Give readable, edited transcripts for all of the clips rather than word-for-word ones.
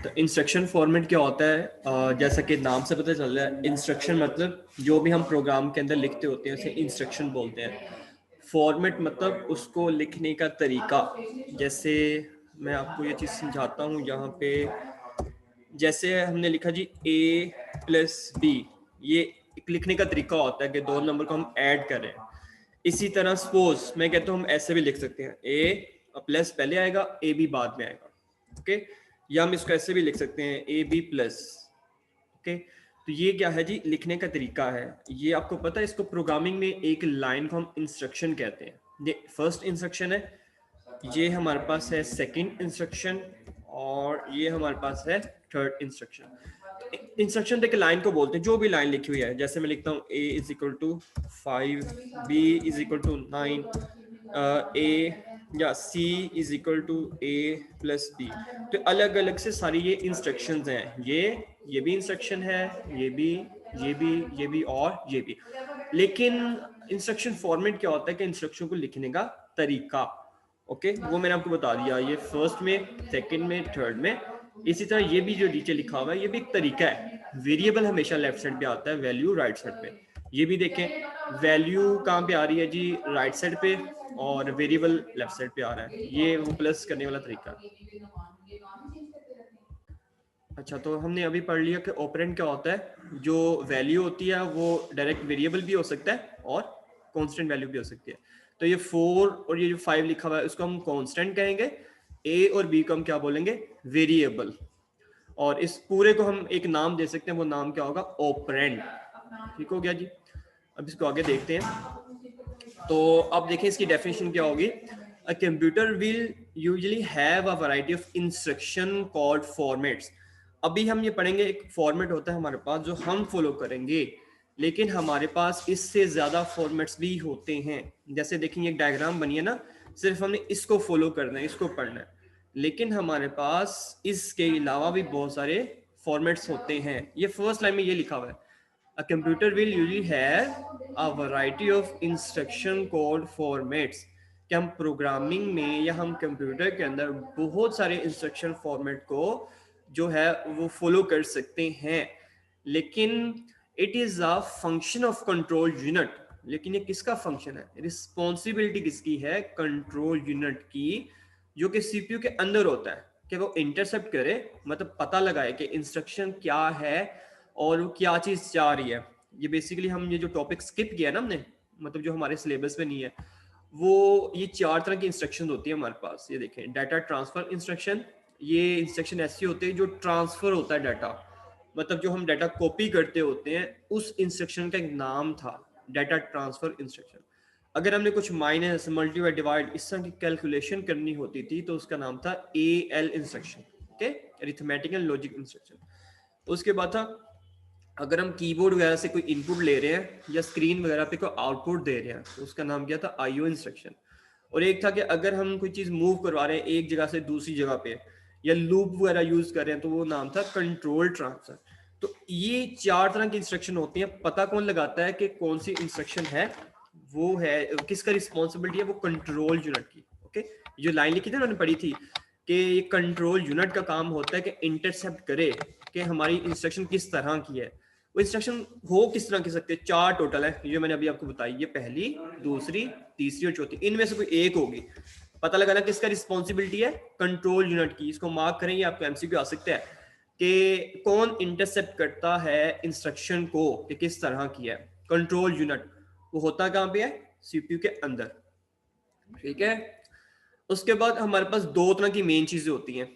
तो instruction format क्या होता है? जैसा कि नाम से पता चल रहा है, इंस्ट्रक्शन मतलब जो भी हम प्रोग्राम के अंदर लिखते होते हैं उसे इंस्ट्रक्शन बोलते हैं। फॉर्मेट मतलब उसको लिखने का तरीका। जैसे मैं आपको ये चीज़ समझाता हूँ यहाँ पे। जैसे हमने लिखा जी a+b, ये एक लिखने का तरीका होता है कि दो नंबर को हम ऐड कर रहे हैं। इसी तरह सपोज मैं कहता हूँ हम ऐसे भी लिख सकते हैं, a प्लस पहले आएगा, ए बी बाद में आएगा। ओके, या हम इसको ऐसे भी लिख सकते हैं ए बी प्लस। ओके, तो ये क्या है जी, लिखने का तरीका है। ये आपको पता है, इसको प्रोग्रामिंग में एक लाइन को हम इंस्ट्रक्शन कहते हैं। ये फर्स्ट इंस्ट्रक्शन है, ये हमारे पास है सेकंड इंस्ट्रक्शन, और ये हमारे पास है थर्ड इंस्ट्रक्शन। इंस्ट्रक्शन देख लाइन को बोलते हैं, जो भी लाइन लिखी हुई है। जैसे मैं लिखता हूँ a is equal to 5, b is equal to 9, a या c is equal to a plus b। तो अलग अलग से सारी ये इंस्ट्रक्शंस हैं। ये भी इंस्ट्रक्शन है, ये भी और ये भी। लेकिन इंस्ट्रक्शन फॉर्मेट क्या होता है कि इंस्ट्रक्शन को लिखने का तरीका। ओके, वो मैंने आपको बता दिया, ये फर्स्ट में, सेकंड में, थर्ड में। इसी तरह ये भी जो नीचे लिखा हुआ है, ये भी एक तरीका है। वेरिएबल हमेशा लेफ्ट साइड पे आता है, वैल्यू राइट साइड पे। ये भी देखें, वैल्यू कहाँ पे आ रही है जी, राइट साइड पे, और वेरिएबल लेफ्ट साइड पे आ रहा है। ये वो प्लस करने वाला तरीका है। अच्छा, तो हमने अभी पढ़ लिया कि ऑपरेंड क्या होता है। जो वैल्यू होती है वो डायरेक्ट वेरिएबल भी हो सकता है और कांस्टेंट वैल्यू भी हो सकती है। तो ये 4 और ये जो 5 लिखा हुआ है उसको हम कांस्टेंट कहेंगे, ए और बी को हम क्या बोलेंगे, वेरिएबल। और इस पूरे को हम एक नाम दे सकते हैं, वो नाम क्या होगा, ऑपरेंड। ठीक हो गया जी। अब इसको आगे देखते हैं। तो अब देखें इसकी डेफिनेशन क्या होगी। अ computer will usually have a variety of instruction called formats. अभी हम ये पढ़ेंगे, एक फॉर्मेट होता है हमारे पास जो हम फॉलो करेंगे, लेकिन हमारे पास इससे ज्यादा फॉर्मेट्स भी होते हैं। जैसे देखेंगे एक डायग्राम बनी है ना, सिर्फ हमने इसको फॉलो करना है, इसको पढ़ना है, लेकिन हमारे पास इसके अलावा भी बहुत सारे फॉर्मेट्स होते हैं। ये फर्स्ट लाइन में ये लिखा हुआ है, अ computer will usually have a variety of instruction code formats. कि हम प्रोग्रामिंग में या हम कंप्यूटर के अंदर बहुत सारे इंस्ट्रक्शन फॉर्मेट को जो है वो फॉलो कर सकते हैं। लेकिन it is a function of control unit. लेकिन ये किसका फंक्शन है, रिस्पॉन्सिबिलिटी किसकी है, कंट्रोल यूनिट की, जो कि सीपीयू के अंदर होता है, कि वो इंटरसेप्ट करे, मतलब पता लगाए कि इंस्ट्रक्शन क्या है और वो क्या चीज चाह रही है। ये बेसिकली हम ये जो टॉपिक स्किप किया ना हमने, मतलब जो हमारे सिलेबस में नहीं है, वो ये 4 तरह की इंस्ट्रक्शन होती है हमारे पास। ये देखें, डाटा ट्रांसफर इंस्ट्रक्शन। ये इंस्ट्रक्शन ऐसी होती है जो ट्रांसफर होता है डाटा, मतलब जो हम डाटा कॉपी करते होते हैं, उस इंस्ट्रक्शन का एक नाम था डाटा ट्रांसफर इंस्ट्रक्शन। अगर हमने कुछ माइनस, मल्टीप्लाई, डिवाइड इस तरह की कैलकुलेशन करनी होती थी तो उसका नाम था AL instruction. Okay, arithmetical logic instruction. उसके बाद था, अगर हम कीबोर्ड वगैरह से कोई इनपुट ले रहे हैं या स्क्रीन वगैरह पे कोई आउटपुट दे रहे हैं तो उसका नाम क्या था, IO इंस्ट्रक्शन। और एक था कि अगर हम कोई चीज मूव करवा रहे हैं एक जगह से दूसरी जगह पे, या लूप वगैरह यूज कर रहे हैं, तो वो नाम था कंट्रोल ट्रांसफर। तो ये 4 तरह की इंस्ट्रक्शन होती हैं। पता कौन लगाता है कि कौन सी इंस्ट्रक्शन है, वो है किसका रिस्पॉन्सिबिलिटी है, वो कंट्रोल यूनिट की। ओके, जो लाइन लिखी थी ना मैंने पढ़ी थी कि ये कंट्रोल यूनिट का काम होता है कि इंटरसेप्ट करे कि हमारी इंस्ट्रक्शन किस तरह की है। वो इंस्ट्रक्शन हो किस तरह की सकते हैं, 4 टोटल है, ये मैंने अभी आपको बताई। ये पहली, दूसरी, तीसरी और चौथी, इनमें से कोई एक होगी। पता लगाना किसका रिस्पॉन्सिबिलिटी है, कंट्रोल यूनिट की। इसको मार्क करें, ये आपको MCQ आ सकता है कि कौन इंटरसेप्ट करता है इंस्ट्रक्शन को कि किस तरह की है। कंट्रोल यूनिट वो होता कहाँ पे है, CPU के अंदर। ठीक है, उसके बाद हमारे पास 2 तरह की मेन चीजें होती हैं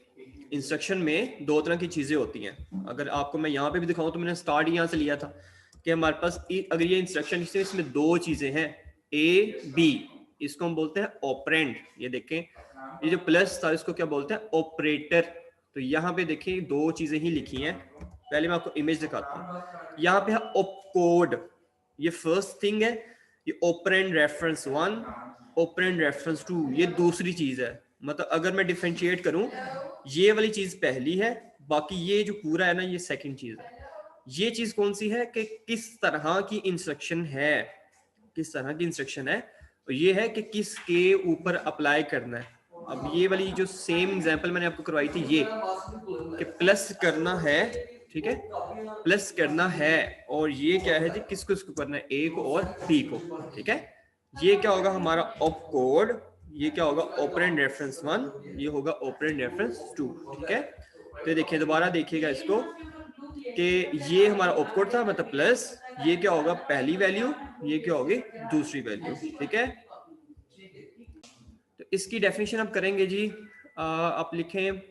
इंस्ट्रक्शन में। 2 तरह की चीजें होती हैं। अगर आपको मैं यहाँ पे भी दिखाऊं तो मैंने स्टार्ट यहाँ से लिया था कि हमारे पास अगर ये इंस्ट्रक्शन, इसमें 2 चीजें हैं, A B, इसको हम बोलते हैं ऑपरेंड। ये देखें, ये जो प्लस था इसको क्या बोलते हैं, ऑपरेटर। तो यहाँ पे देखें 2 चीजें ही लिखी हैं। पहले मैं आपको इमेज दिखाता हूँ। यहाँ पे है ऑपकोड, ये फर्स्ट थिंग है। ये ऑपरेंड रेफरेंस 1, ऑपरेंड रेफरेंस 2, ये दूसरी चीज है। मतलब अगर मैं डिफरेंशिएट करूं, ये वाली चीज पहली है, बाकी ये जो पूरा है ना, ये सेकंड चीज है। ये चीज कौन सी है कि किस तरह की इंस्ट्रक्शन है, किस तरह की इंस्ट्रक्शन है, और ये है कि किसके ऊपर अप्लाई करना है। अब ये वाली जो सेम एग्जांपल मैंने आपको करवाई थी, कि प्लस करना है, ठीक है, प्लस करना है, और ये क्या है जी, किसको किसको करना है, ए को और बी को, ठीक है। ये क्या होगा हमारा ऑप कोड, ये क्या होगा ऑपरेंड रेफरेंस 1, ये होगा ऑपरेंड रेफरेंस 2, ठीक है। तो देखिए दोबारा देखिएगा इसको कि ये हमारा ऑप कोड था, मतलब प्लस, ये क्या होगा पहली वैल्यू, ये क्या होगी दूसरी वैल्यू, ठीक है। तो इसकी डेफिनेशन आप करेंगे जी, आप लिखें,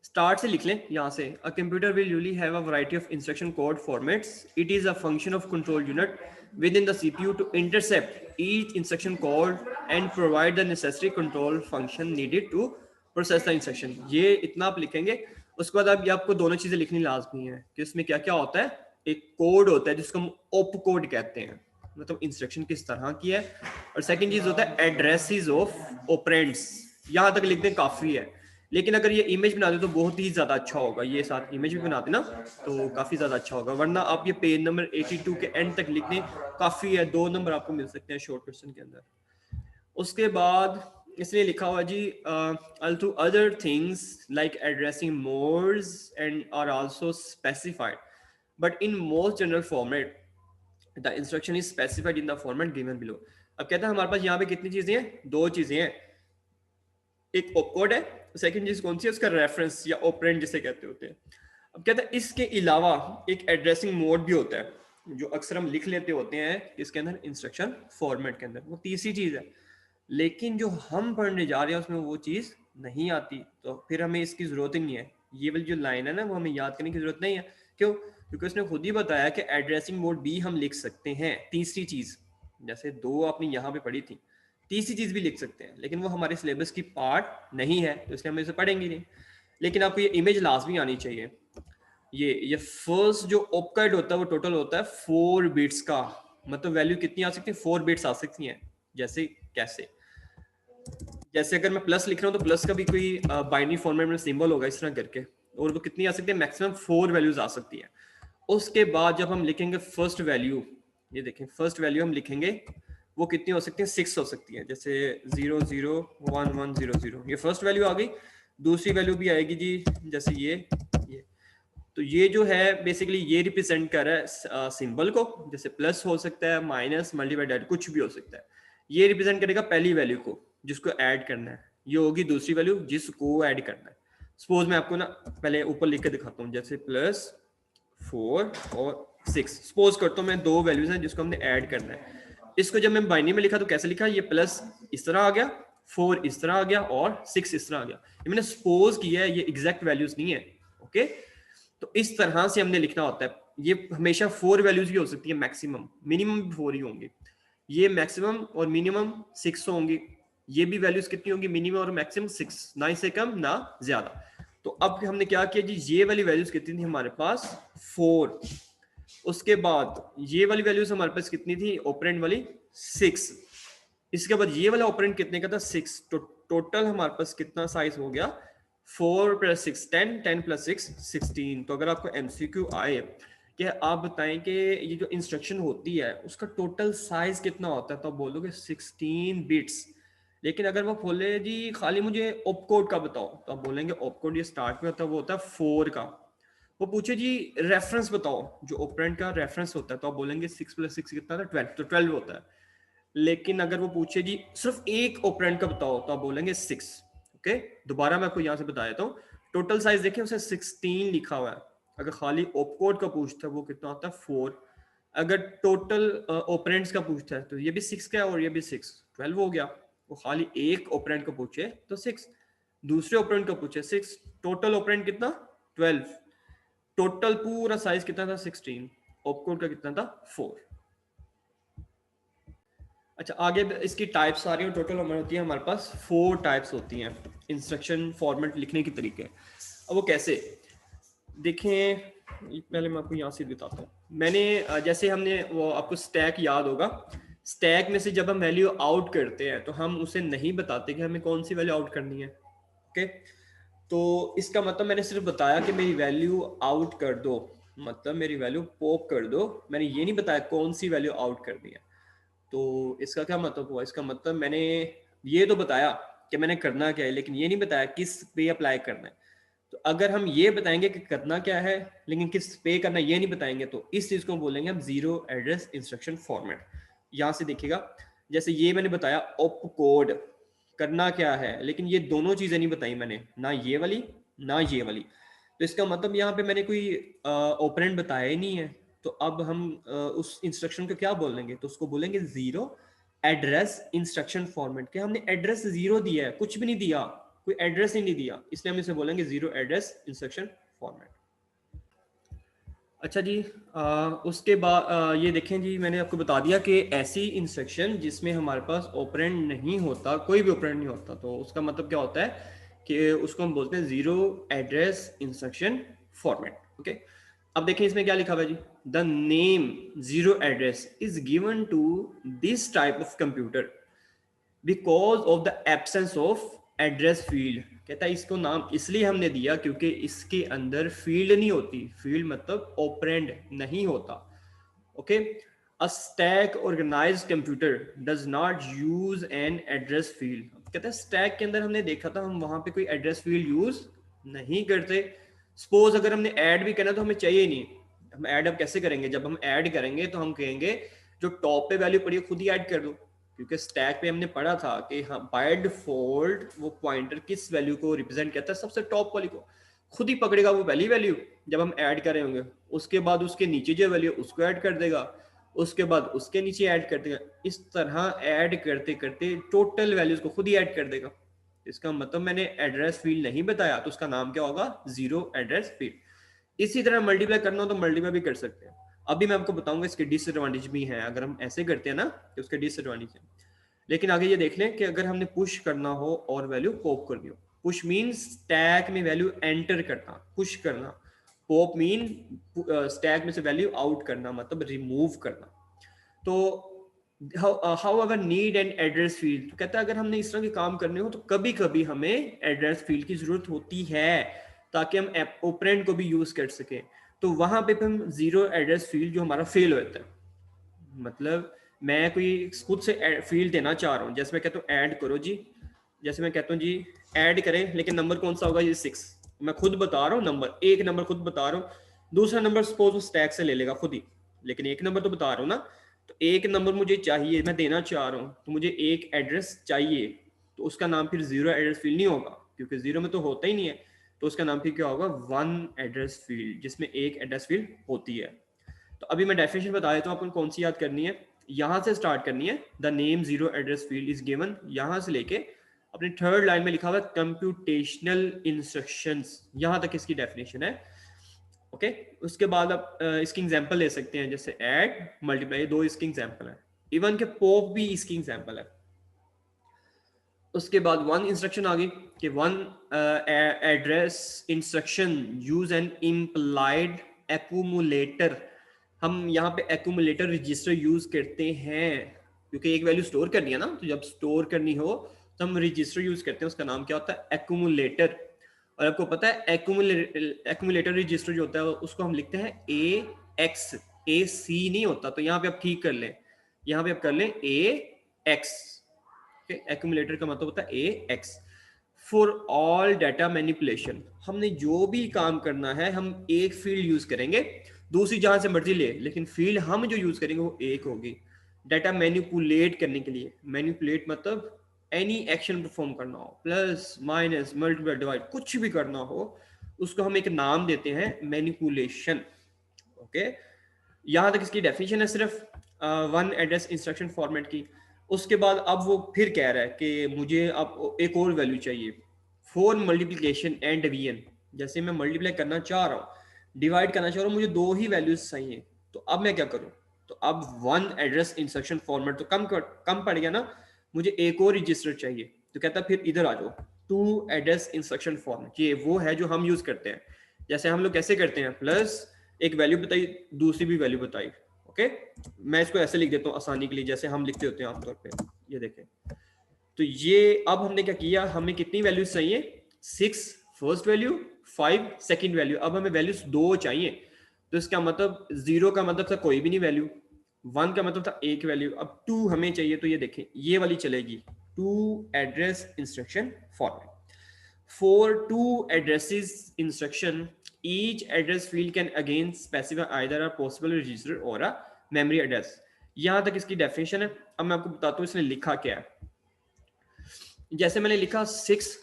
स्टार्ट से लिख लें यहाँ से, a computer will usually have a variety of instruction code formats, it is a function of control unit within the CPU to intercept each instruction code and provide the necessary control function needed to process the instruction. ये इतना आप लिखेंगे। उसके बाद अब ये आपको दोनों चीजें लिखनी लाजमी है कि इसमें क्या क्या होता है। एक कोड होता है जिसको हम ऑप कोड कहते हैं, मतलब इंस्ट्रक्शन किस तरह की है, और सेकंड चीज होता है एड्रेसेस ऑफ ऑपरेंड्स। यहां तक लिख दें काफी है, लेकिन अगर ये इमेज बना दे तो बहुत ही ज्यादा अच्छा होगा। ये साथ इमेज भी बना देना तो काफी ज्यादा अच्छा होगा, वरना आप ये पेज नंबर 82 के एंड तक लिख दें काफी है, 2 नंबर आपको मिल सकते हैं शॉर्ट क्वेश्चन के अंदर। उसके बाद इसलिए लिखा हुआ जी, although other things like addressing modes and are also specified, but in most general format the instruction is specified in the format given below। अब कहता है हमारे पास यहाँ पे कितनी चीजें हैं, 2 चीजें हैं, एक ऑपकोड है, सेकंड चीज कौन सी है, उसका रेफरेंस या ऑपरेंड जिसे कहते होते हैं। अब कहता है इसके अलावा एक एड्रेसिंग मोड भी होता है जो अक्सर हम लिख लेते होते हैं इसके अंदर इंस्ट्रक्शन फॉर्मेट के अंदर, वो तीसरी चीज है, लेकिन जो हम पढ़ने जा रहे हैं उसमें वो चीज नहीं आती, तो फिर हमें इसकी जरूरत ही नहीं है। ये वाली जो लाइन है ना वो हमें याद करने की जरूरत नहीं है। क्यों? क्योंकि उसने खुद ही बताया कि एड्रेसिंग मोड भी हम लिख सकते हैं। तीसरी चीज, जैसे 2 आपने यहाँ पे पढ़ी थी, तीसरी चीज भी लिख सकते हैं, लेकिन वो हमारे सिलेबस की पार्ट नहीं है, तो इसलिए हम इसे पढ़ेंगे नहीं। लेकिन आपको ये इमेज लाजमी आनी चाहिए। ये फर्स्ट जो ऑपकोड होता है वो टोटल होता है 4 बिट्स का, मतलब वैल्यू कितनी आ सकती है, 4 बिट्स आ सकती हैं। जैसे कैसे, जैसे अगर मैं प्लस लिख रहा हूँ तो प्लस का भी कोई बाइनरी फॉर्मेट में सिंबल होगा इस तरह करके, और वो कितनी आ सकती है, मैक्सिमम 4 वैल्यूज आ सकती है। उसके बाद जब हम लिखेंगे फर्स्ट वैल्यू, ये देखें फर्स्ट वैल्यू हम लिखेंगे वो कितनी हो सकती है, 6 हो सकती है। जैसे 0 0 1 1 0 0, ये फर्स्ट वैल्यू आ गई। दूसरी वैल्यू भी आएगी जी, जैसे ये। तो ये जो है बेसिकली ये रिप्रेजेंट कर रहा है सिंबल को, जैसे प्लस हो सकता है, माइनस, मल्टीप्लाई, कुछ भी हो सकता है। ये रिप्रेजेंट करेगा पहली वैल्यू को जिसको ऐड करना है, ये होगी दूसरी वैल्यू जिसको ऐड करना है। सपोज मैं आपको ना पहले ऊपर लिख के दिखाता हूँ, जैसे +4 और 6 सपोज करता हूँ मैं, 2 वैल्यूज हैं जिसको हमने ऐड करना है। इसको जब मैं बाइनरी में लिखा तो कैसे लिखा, ये प्लस इस तरह आ गया, 4 इस तरह आ गया और 6 इस तरह आ गया। ये मैंने सपोज किया है, ये एग्जैक्ट वैल्यूज नहीं है। ओके, तो इस तरह से हमने लिखना होता है। ये हमेशा 4 वैल्यूज भी हो सकती है, मैक्सिमम, मिनिमम भी 4 ही होंगे। ये मैक्सिमम और मिनिमम 6 होंगी। ये भी वैल्यूज कितनी होंगी, मिनिमम और मैक्सिमम 6, ना इससे कम ना ज्यादा। तो अब हमने क्या किया जी, ये वाली वैल्यूज कितनी थी हमारे पास, 4। उसके बाद ये वाली वैल्यूज हमारे पास कितनी थी, ऑपरेंड वाली 6। इसके बाद ये वाला ऑपरेंड कितने का था, 6। तो टोटल हमारे पास कितना साइज हो गया, 4 + 6 10, 10 + 6 16। तो अगर आपको एमसीक्यू आए कि आप बताएं कि ये जो इंस्ट्रक्शन होती है उसका टोटल साइज कितना होता है, तो आप बोलोगे 16 बिट्स। लेकिन अगर वो बोले जी खाली मुझे ऑपकोड का बताओ, तो आप बोलेंगे ऑपकोड ये स्टार्ट में होता है वो होता है 4 का। वो पूछे जी रेफरेंस बताओ, जो ऑपरेंड का रेफरेंस होता है, तो आप बोलेंगे 6 + 6 कितना था, 12, तो 12 होता है। लेकिन अगर वो पूछे जी सिर्फ एक ऑपरेंड का बताओ, तो आप बोलेंगे 6। ओके, दोबारा मैं आपको यहाँ से बता देता हूँ। टोटल साइज देखें उसे 16 लिखा हुआ है। अगर खाली ऑपकोड का पूछता है वो कितना होता है, 4। अगर टोटल ऑपरेंड्स का पूछता है तो ये भी 6 का है और ये भी 6, 12 हो गया। वो खाली एक ऑपरेंड का पूछे तो 6, दूसरे ऑपरेंड का पूछे 6, टोटल ऑपरेंड कितना, 12। टोटल पूरा साइज कितना था, 16। ऑपकोड का कितना था, 4। अच्छा, आगे इसकी टाइप्स आ रही है। टोटल हमारी होती है, हमारे पास 4 टाइप्स होती हैं इंस्ट्रक्शन फॉर्मेट लिखने के तरीके। अब वो कैसे देखें, पहले मैं आपको यहाँ से बताता हूँ। मैंने जैसे हमने वो आपको स्टैक याद होगा, स्टैक में से जब हम वैल्यू आउट करते हैं तो हम उसे नहीं बताते कि हमें कौन सी वैल्यू आउट करनी है। ओके, तो इसका मतलब मैंने सिर्फ बताया कि मेरी वैल्यू आउट कर दो, मतलब मेरी वैल्यू पॉप कर दो। मैंने ये नहीं बताया कौन सी वैल्यू आउट करनी है। तो इसका क्या मतलब हुआ, इसका मतलब मैंने ये तो बताया कि मैंने करना क्या है, लेकिन ये नहीं बताया किस पे अप्लाई करना है। तो अगर हम ये बताएंगे कि करना क्या है लेकिन किस पे करना ये नहीं बताएंगे तो इस चीज को बोलेंगे हम जीरो एड्रेस इंस्ट्रक्शन फॉर्मेट। यहां से देखिएगा, जैसे ये मैंने बताया ऑप कोड करना क्या है, लेकिन ये दोनों चीजें नहीं बताई मैंने, ना ये वाली ना ये वाली। तो इसका मतलब यहाँ पे मैंने कोई ऑपरेंड बताया ही नहीं है। तो अब हम उस इंस्ट्रक्शन को क्या बोलेंगे, तो उसको बोलेंगे जीरो एड्रेस इंस्ट्रक्शन फॉर्मेट। क्या हमने एड्रेस जीरो दिया है, कुछ भी नहीं दिया, कोई एड्रेस ही नहीं दिया, इसलिए हम इसे बोलेंगे जीरो एड्रेस इंस्ट्रक्शन फॉर्मेट। अच्छा जी, उसके बाद ये देखें जी, मैंने आपको बता दिया कि ऐसी इंस्ट्रक्शन जिसमें हमारे पास ऑपरेंड नहीं होता, कोई भी ऑपरेंड नहीं होता, तो उसका मतलब क्या होता है कि उसको हम बोलते हैं zero address instruction format. Okay, अब देखें इसमें क्या लिखा हुआ है जी, the name zero address is given to this type of computer because of the absence of address field. कहता है इसको नाम इसलिए हमने दिया क्योंकि इसके अंदर फील्ड नहीं होती, फील्ड मतलब ऑपरेंड नहीं होता। Okay, a stack organized computer does not use an address field. कहता है स्टैक के अंदर हमने देखा था हम वहां पे कोई एड्रेस फील्ड यूज नहीं करते। सपोज अगर हमने ऐड भी करना तो हमें चाहिए नहीं, हम ऐड अब कैसे करेंगे, जब हम ऐड करेंगे तो हम कहेंगे जो टॉप पे वैल्यू पड़ी है खुद ही ऐड कर दो, क्योंकि स्टैक पे हमने पढ़ा था कि हाँ बाय डिफॉल्ट वो पॉइंटर किस वैल्यू को रिप्रेजेंट करता है, सबसे टॉप वाली को खुद ही पकड़ेगा वो पहली वैल्यू जब हम ऐड कर रहे होंगे, उसके बाद उसके नीचे जो वैल्यू उसको ऐड कर देगा, उसके बाद उसके नीचे ऐड कर देगा, इस तरह ऐड करते करते टोटल वैल्यूज को खुद ही ऐड कर देगा। इसका मतलब मैंने एड्रेस फील्ड नहीं बताया तो उसका नाम क्या होगा, जीरो एड्रेस फील्ड। इसी तरह मल्टीप्लाई करना हो तो मल्टीप्लाई भी कर सकते हैं। अभी मैं आपको बताऊंगा इसके डिसएडवांटेज भी हैं, अगर हम ऐसे करते हैं ना तो उसके डिसएडवांटेज हैं। लेकिन आगे ये देख लें कि अगर हमने पुश करना हो और वैल्यू पॉप करनी हो, पुश मीन स्टैक में वैल्यू एंटर करना, पुश करना, पॉप मीन स्टैक में से वैल्यू आउट करना, मतलब रिमूव करना। तो how ever need and address field, तो कहता है अगर हमने इस तरह के काम करने हो तो कभी कभी हमें एड्रेस फील्ड की जरूरत होती है ताकि हम ऑपरेंड को भी यूज कर सके। तो वहां पे हम जीरो एड्रेस फील्ड जो हमारा फेल होता है, मतलब मैं कोई खुद से फील्ड देना चाह रहा हूँ, जैसे मैं कहता हूँ ऐड करो जी, जैसे मैं कहता हूँ जी ऐड करें, लेकिन नंबर कौन सा होगा, ये 6, मैं खुद बता रहा हूँ नंबर, एक नंबर खुद बता रहा हूँ, दूसरा नंबर सपोज स्टैक से ले लेगा खुद ही, लेकिन एक नंबर तो बता रहा हूँ ना। तो एक नंबर मुझे चाहिए, मैं देना चाह रहा हूँ, तो मुझे एक एड्रेस चाहिए, तो उसका नाम फिर जीरो एड्रेस फील्ड नहीं होगा क्योंकि जीरो में तो होता ही नहीं है। तो उसका नाम फिर क्या होगा, वन एड्रेस फील्ड, जिसमें एक एड्रेस फील्ड होती है। तो अभी मैं डेफिनेशन बता देता हूँ आपको कौन सी याद करनी है, यहां से स्टार्ट करनी है। The name zero address field is given, यहां से लेके अपनी थर्ड लाइन में लिखा हुआ है कंप्यूटेशनल इंस्ट्रक्शंस, यहां तक इसकी डेफिनेशन है। ओके, उसके बाद आप इसकी एग्जांपल ले सकते हैं, जैसे ऐड, मल्टीप्लाई, दो इसकी एग्जांपल है, इवन के पॉप भी इसकी एग्जांपल है। उसके बाद वन इंस्ट्रक्शन आ गई कि one address instruction use N implied accumulator. हम यहाँ पे एक्यूमुलेटर रजिस्टर यूज करते हैं क्योंकि एक वैल्यू स्टोर करनी है ना, तो जब स्टोर करनी हो तो हम रजिस्टर यूज करते हैं, उसका नाम क्या होता है, एक्यूमुलेटर। और आपको पता है एक्यूमुलेटर रजिस्टर जो होता है उसको हम लिखते हैं ए एक्स, ए सी नहीं होता, तो यहाँ पे आप ठीक कर लें, यहाँ पे आप कर लें ए एक्स। एक्यूमुलेटर का मतलब होता है A X. For all data manipulation, हमने जो भी काम करना है हम एक फील्ड यूज करेंगे, दूसरी जहां से मर्जी ले, लेकिन फील्ड हम जो यूज करेंगे वो एक होगी। डाटा मैनिपुलेट करने के लिए, मैनिपुलेट मतलब एनी एक्शन परफॉर्म करना हो, प्लस माइनस मल्टीप्लाई डिवाइड कुछ भी करना हो, उसको हम एक नाम देते हैं मैनिपुलेशन। ओके, यहां तक इसकी डेफिनेशन है सिर्फ वन एड्रेस इंस्ट्रक्शन फॉर्मेट की। उसके बाद अब वो फिर कह रहा है कि मुझे अब एक और वैल्यू चाहिए फॉर मल्टीप्लिकेशन एंड डिवीजन। जैसे मैं मल्टीप्लाई करना चाह रहा हूँ, डिवाइड करना चाह रहा हूँ, मुझे दो ही वैल्यूज चाहिए, तो अब मैं क्या करूँ, तो अब वन एड्रेस इंस्ट्रक्शन फॉर्मेट तो कम पड़ गया ना, मुझे एक और रजिस्टर चाहिए। तो कहता फिर इधर आ जाओ, टू एड्रेस इंस्ट्रक्शन फॉर्मेट, ये वो है जो हम यूज करते हैं। जैसे हम लोग कैसे करते हैं, प्लस एक वैल्यू बताई, दूसरी भी वैल्यू बताई। ओके, मैं इसको ऐसे लिख देता हूँ आसानी के लिए, जैसे हम लिखते होते हैं आमतौर पे, ये देखें। तो ये अब हमने क्या किया, हमें कितनी वैल्यूज चाहिए, 6 फर्स्ट वैल्यू, 5 सेकंड वैल्यू। अब हमें वैल्यूज दो चाहिए, तो इसका मतलब 0 का मतलब था कोई भी नहीं वैल्यू, 1 का मतलब था एक वैल्यू, अब 2 हमें चाहिए, तो ये देखें ये वाली चलेगी, two address instruction format. For two addresses instruction, each address field can again specify either a possible register or a memory address. यहां तक इसकी डेफिनेशन है। अब मैं आपको बताता हूँ इसने लिखा क्या है। जैसे मैंने लिखा 6,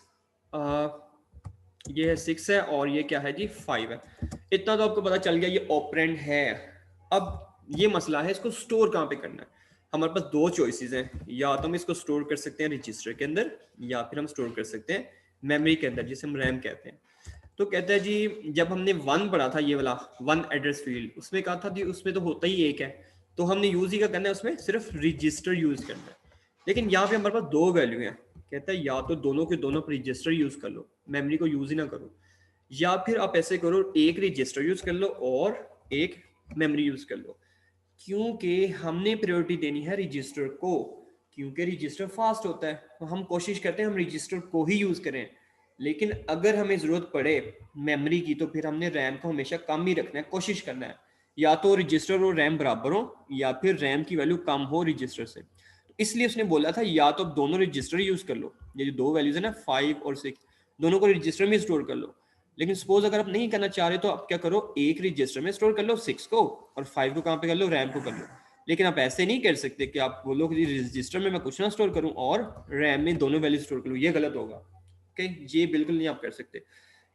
ये है 6 है और ये क्या है जी 5 है। इतना तो आपको पता चल गया ये ऑपरेंड है। अब ये मसला है इसको स्टोर कहाँ पे करना है। हमारे पास दो चॉइसेस हैं, या तो हम इसको स्टोर कर सकते हैं रजिस्टर के अंदर, या फिर हम स्टोर कर सकते हैं मेमोरी के अंदर, जिसे हम रैम कहते हैं। तो कहता है जी जब हमने 1 पढ़ा था, ये वाला 1 एड्रेस फील्ड, उसमें कहा था जी उसमें तो होता ही एक है, तो हमने यूज ही क्या करना है, उसमें सिर्फ रजिस्टर यूज करना है। लेकिन यहाँ पे हमारे पास दो वैल्यू हैं, कहता है या तो दोनों के दोनों पर रजिस्टर यूज कर लो, मेमोरी को यूज ही ना करो, या फिर आप ऐसे करो एक रजिस्टर यूज कर लो और एक मेमोरी यूज कर लो। क्योंकि हमने प्रायोरिटी देनी है रजिस्टर को, क्योंकि रजिस्टर फास्ट होता है, तो हम कोशिश करते हैं हम रजिस्टर को ही यूज करें। लेकिन अगर हमें जरूरत पड़े मेमोरी की, तो फिर हमने रैम को हमेशा कम ही रखना है, कोशिश करना है या तो रजिस्टर और रैम बराबर हो, या फिर रैम की वैल्यू कम हो रजिस्टर से। इसलिए उसने बोला था या तो दोनों रजिस्टर यूज कर लो, ये जो दो वैल्यूज है ना 5 और 6, दोनों को रजिस्टर में स्टोर कर लो। लेकिन सपोज अगर आप नहीं करना चाह रहे तो आप क्या करो, एक रजिस्टर में स्टोर कर लो 6 को, और 5 को कहाँ पे कर लो, रैम को कर लो। लेकिन आप ऐसे नहीं कर सकते कि आप बोलो कि रजिस्टर में मैं कुछ ना स्टोर करूं और रैम में दोनों वैल्यू स्टोर करूं, ये गलत होगा। ओके, ये बिल्कुल नहीं आप कर सकते।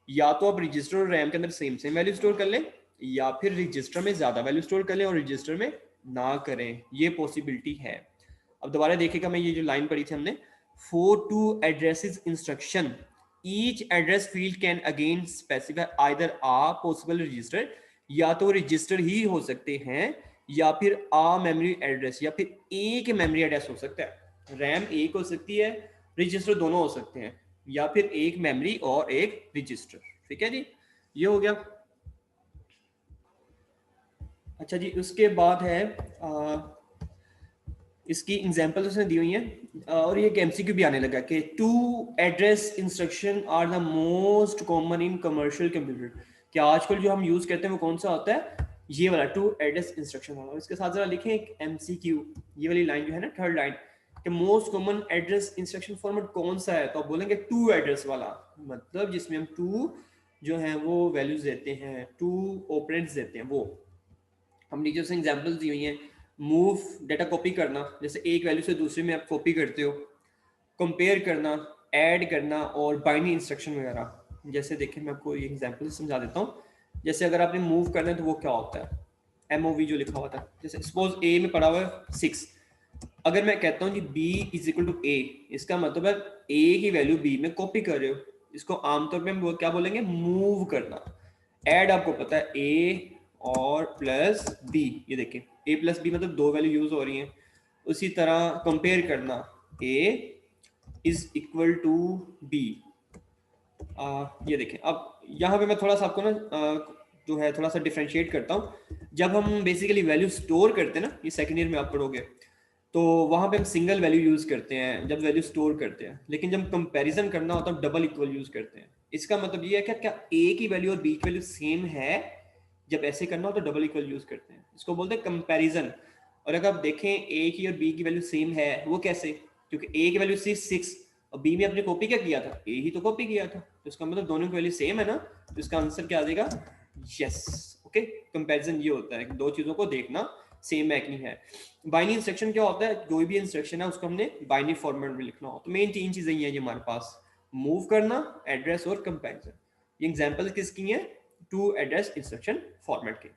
या तो आप रजिस्टर और रैम के अंदर सेम सेम वैल्यू स्टोर कर लें, या फिर रजिस्टर में ज्यादा वैल्यू स्टोर कर लें और रजिस्टर में ना करें, ये पॉसिबिलिटी है। अब दोबारा देखिएगा, मैं ये जो लाइन पढ़ी थी हमने, for two addresses instruction each address field can again specify either a possible register, या तो रजिस्टर ही हो सकते हैं, या फिर आ मेमोरी एड्रेस, या फिर एक मेमोरी एड्रेस हो सकता है। रैम एक हो सकती है, रजिस्टर दोनों हो सकते हैं, या फिर एक मेमोरी और एक रजिस्टर। ठीक है जी, ये हो गया। अच्छा जी, उसके बाद है इसकी एग्जांपल उसने दी हुई है, और ये एमसीक्यू भी आने लगा कि two address instruction are the most common in commercial computer. कि आजकल जो हम यूज करते हैं वो कौन सा होता है, ये वाला टू एड्रेस इंस्ट्रक्शन वाला। इसके साथ जरा लिखें एक एमसीक्यू, ये वाली लाइन जो है ना, थर्ड लाइन, कि most common address instruction format कौन सा है, तो आप बोलेंगे टू एड्रेस वाला, मतलब जिसमें हम टू जो है वो वैल्यूज देते हैं, टू ऑपरेंड्स देते हैं। वो हम नीचे से एग्जांपल्स दी हुई हैं, मूव डाटा कॉपी करना, जैसे एक वैल्यू से दूसरे में आप कॉपी करते हो, कंपेयर करना, ऐड करना, और बाइनरी इंस्ट्रक्शन वगैरह। जैसे देखें मैं आपको ये एग्जांपल समझा देता हूँ। जैसे अगर आपने मूव करना है तो वो क्या होता है, एमओवी जो लिखा हुआ था, जैसे सपोज ए में पढ़ा हुआ है 6, अगर मैं कहता हूँ जी b इज इक्वल टू ए, इसका मतलब है a की वैल्यू b में कॉपी कर रहे हो, इसको आमतौर पे हम क्या बोलेंगे, मूव करना। ऐड आपको पता है a और प्लस b, ये देखें a प्लस b मतलब दो वैल्यू यूज हो रही हैं। उसी तरह कंपेयर करना, a is equal to b। ये देखें, अब यहाँ पे मैं थोड़ा सा आपको ना जो है थोड़ा सा डिफ्रेंशिएट करता हूँ। जब हम बेसिकली वैल्यू स्टोर करते हैं ना, ये सेकेंड ईयर में आप पढ़ोगे, तो वहां पे हम सिंगल वैल्यू यूज करते हैं जब वैल्यू स्टोर करते हैं। लेकिन जब कंपैरिजन करना होता है डबल इक्वल यूज करते हैं। इसका मतलब ये है कि क्या ए की वैल्यू और बी की वैल्यू सेम है, जब ऐसे करना हो तो डबल इक्वल यूज करते हैं, इसको बोलते हैं कंपैरिजन। और अगर आप देखें ए की और बी की वैल्यू सेम है, वो कैसे, क्योंकि ए की वैल्यू 6 और बी में अपने कॉपी क्या किया था, ए ही तो कॉपी किया था, तो इसका मतलब दोनों की वैल्यू सेम है ना, तो इसका आंसर क्या आ जाएगा, यस। ओके, कंपैरिजन ये होता है कि दो चीजों को देखना सेम है कि नहीं है। बाइनरी इंस्ट्रक्शन क्या होता है, कोई भी इंस्ट्रक्शन है उसको हमने बाइनरी फॉर्मेट में लिखना हो, तो मेन तीन चीजें ये हैं हमारे पास, मूव करना, एड्रेस और कंपैरिजन। ये एग्जांपल किसकी है, टू एड्रेस इंस्ट्रक्शन फॉर्मेट के।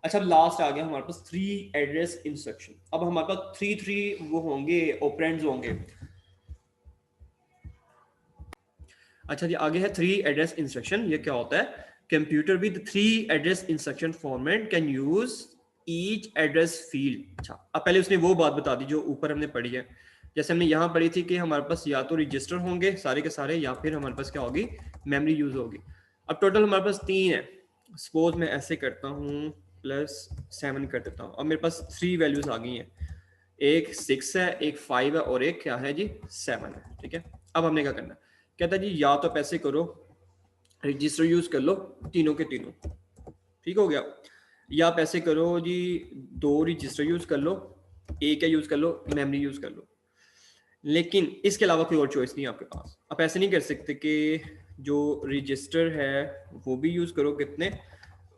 अच्छा, लास्ट आ गया हमारे पास थ्री एड्रेस इंस्ट्रक्शन। अब हमारे पास थ्री वो होंगे, ऑपरेंड्स होंगे। अच्छा जी, आगे है थ्री एड्रेस इंस्ट्रक्शन। ये क्या होता है, computer with three address instruction format can use each address field. अच्छा, अब पहले उसने वो बात बता दी जो ऊपर हमने पढ़ी है। जैसे हमने यहाँ पढ़ी थी कि हमारे पास या तो रजिस्टर होंगे सारे के सारे, या फिर हमारे पास क्या होगी, मेमोरी यूज होगी। अब टोटल हमारे पास 3 है। सपोज मैं ऐसे करता हूँ, +7 कर देता हूँ। अब मेरे पास 3 वैल्यूज आ गई हैं, एक 6 है, एक 5 है, और एक क्या है जी 7 है। ठीक है, अब हमने क्या करना है, कहता है जी या तो पैसे करो रजिस्टर यूज कर लो तीनों के तीनों, ठीक हो गया, या आप ऐसे करो जी 2 रजिस्टर यूज कर लो, एक यूज कर लो, मेमोरी यूज कर लो। लेकिन इसके अलावा कोई और चॉइस नहीं है आपके पास। आप ऐसे नहीं कर सकते कि जो रजिस्टर है वो भी यूज करो, कितने,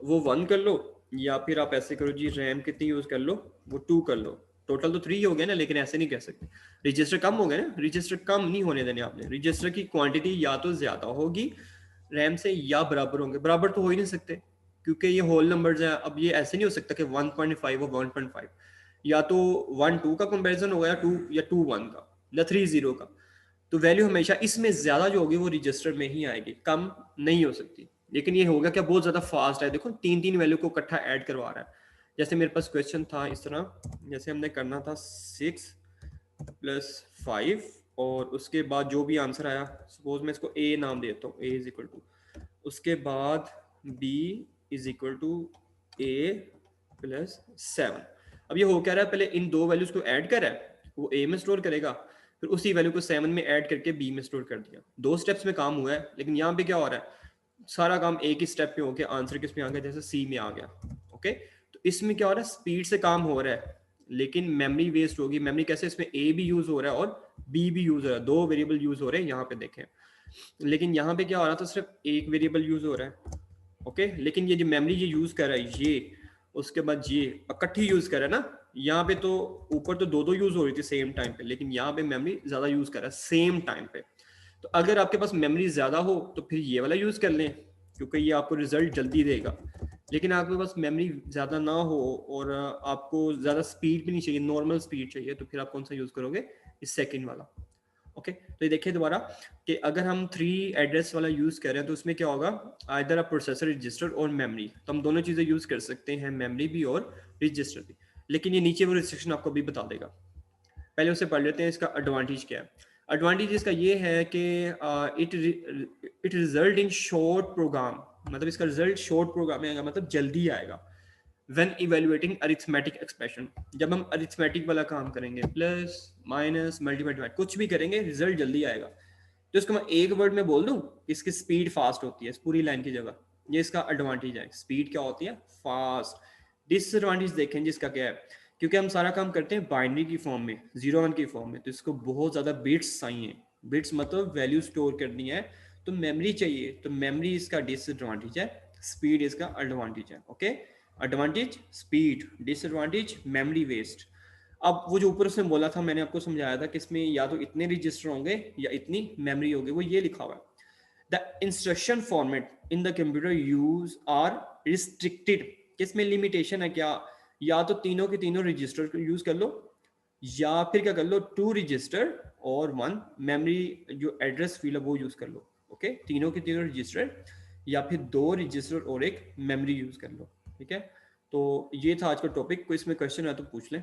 वो 1 कर लो, या फिर आप ऐसे करो जी रैम कितनी यूज कर लो, वो 2 कर लो। टोटल तो 3 हो गया ना, लेकिन ऐसे नहीं कह सकते, रजिस्टर कम हो गया ना, रजिस्टर कम नहीं होने देने आपने, रजिस्टर की क्वांटिटी या तो ज्यादा होगी रैम से या बराबर होंगे, बराबर तो हो ही नहीं सकते क्योंकि ये होल नंबर्स हैं। अब ये ऐसे नहीं हो सकता कि 1.5 और 1.5, या तो 1 2 का कंपैरिजन होगा या 2 या 2 1 का या 3 0 का। तो वैल्यू हमेशा इसमें ज्यादा जो होगी वो रजिस्टर में ही आएगी, कम नहीं हो सकती। लेकिन ये होगा क्या, बहुत ज्यादा फास्ट है, देखो 3 वैल्यू को इकट्ठा ऐड करवा रहा है। जैसे मेरे पास क्वेश्चन था इस तरह, जैसे हमने करना था 6 + 5 और उसके बाद जो भी आंसर आया, सपोज मैं इसको ए नाम देता हूँ, ए इज इक्वल टू, उसके बाद बी इज इक्वल टू ए +7। अब ये हो क्या रहा है, पहले इन दो वैल्यूज को ऐड कर रहा है, वो ए में स्टोर करेगा, फिर उसी वैल्यू को 7 में ऐड करके बी में स्टोर कर दिया। 2 स्टेप्स में काम हुआ है, लेकिन यहाँ पे क्या हो रहा है, सारा काम एक ही स्टेप पे हो गया, आंसर किस में आ गया, जैसे सी में आ गया। ओके, तो इसमें क्या हो रहा है, स्पीड से काम हो रहा है लेकिन मेमोरी वेस्ट होगी। मेमोरी कैसे, इसमें ए भी यूज हो रहा है और बी भी यूज हो रहा है, 2 वेरिएबल यूज हो रहे हैं यहाँ पे देखें। लेकिन यहाँ पे क्या हो रहा था, सिर्फ एक वेरिएबल यूज हो रहा है। ओके, लेकिन ये जो मेमोरी ये यूज कर रहा है, ये उसके बाद ये इकट्ठी यूज कर रहा है ना, यहाँ पे तो ऊपर तो 2 यूज हो रही थी सेम टाइम पे, लेकिन यहाँ पे मेमोरी ज्यादा यूज कर रहा है सेम टाइम पे। तो अगर आपके पास मेमोरी ज्यादा हो तो फिर ये वाला यूज कर लें, क्योंकि ये आपको रिजल्ट जल्दी देगा। लेकिन आपके पास मेमोरी ज्यादा ना हो और आपको ज्यादा स्पीड भी नहीं चाहिए, नॉर्मल स्पीड चाहिए, तो फिर आप कौन सा यूज करोगे, इस सेकंड वाला। ओके, तो ये देखिए दोबारा कि अगर हम 3 एड्रेस वाला यूज कर रहे हैं तो उसमें क्या होगा, आइदर अ प्रोसेसर, रजिस्टर और मेमोरी, तो हम दोनों चीजें यूज कर सकते हैं, मेमोरी भी और रजिस्टर भी। लेकिन ये नीचे वो रिस्ट्रिक्शन आपको भी बता देगा। पहले उसे पढ़ लेते हैं, इसका एडवांटेज क्या है। एडवांटेज इसका ये है कि it result in short program, मतलब इसका रिजल्ट शॉर्ट प्रोग्राम में आएगा, मतलब जल्दी आएगा। व्हेन इवेलुएटिंग अरिथमेटिक एक्सप्रेशन, जब हम अरिथमेटिक वाला काम करेंगे, प्लस माइनस मल्टीप्लाई डिवाइड कुछ भी करेंगे, रिजल्ट जल्दी आएगा। तो इसको मैं एक वर्ड में बोल दूं, इसकी स्पीड फास्ट होती है इस पूरी लाइन की जगह। ये इसका एडवांटेज है, स्पीड क्या होती है, फास्ट। डिसएडवांटेज देखें जिसका क्या है, क्योंकि हम सारा काम करते हैं बाइनरी की फॉर्म में, 0 1 की फॉर्म में, तो इसको बहुत ज्यादा बिट्स चाहिए। बिट्स मतलब वैल्यू स्टोर करनी है, तो मेमोरी चाहिए, तो मेमोरी इसका डिसएडवांटेज है, स्पीड इसका एडवांटेज है। Okay, advantage speed, disadvantage memory waste. अब वो जो ऊपर उसने बोला था, मैंने आपको समझाया था कि इसमें या तो इतने रजिस्टर होंगे या इतनी मेमोरी होगी, वो ये लिखा हुआ है, the instruction format in the computer use are restricted. किसमें लिमिटेशन है क्या, या तो तीनों के तीनों रजिस्टर यूज कर लो, या फिर क्या कर लो, 2 रजिस्टर और 1 मेमोरी जो एड्रेस फील्ड है वो यूज कर लो। ओके, तीनों के तीनों रजिस्टर या फिर 2 रजिस्टर और एक मेमोरी यूज कर लो। ठीक है, तो ये था आज का टॉपिक, कोई इसमें क्वेश्चन है तो पूछ लें।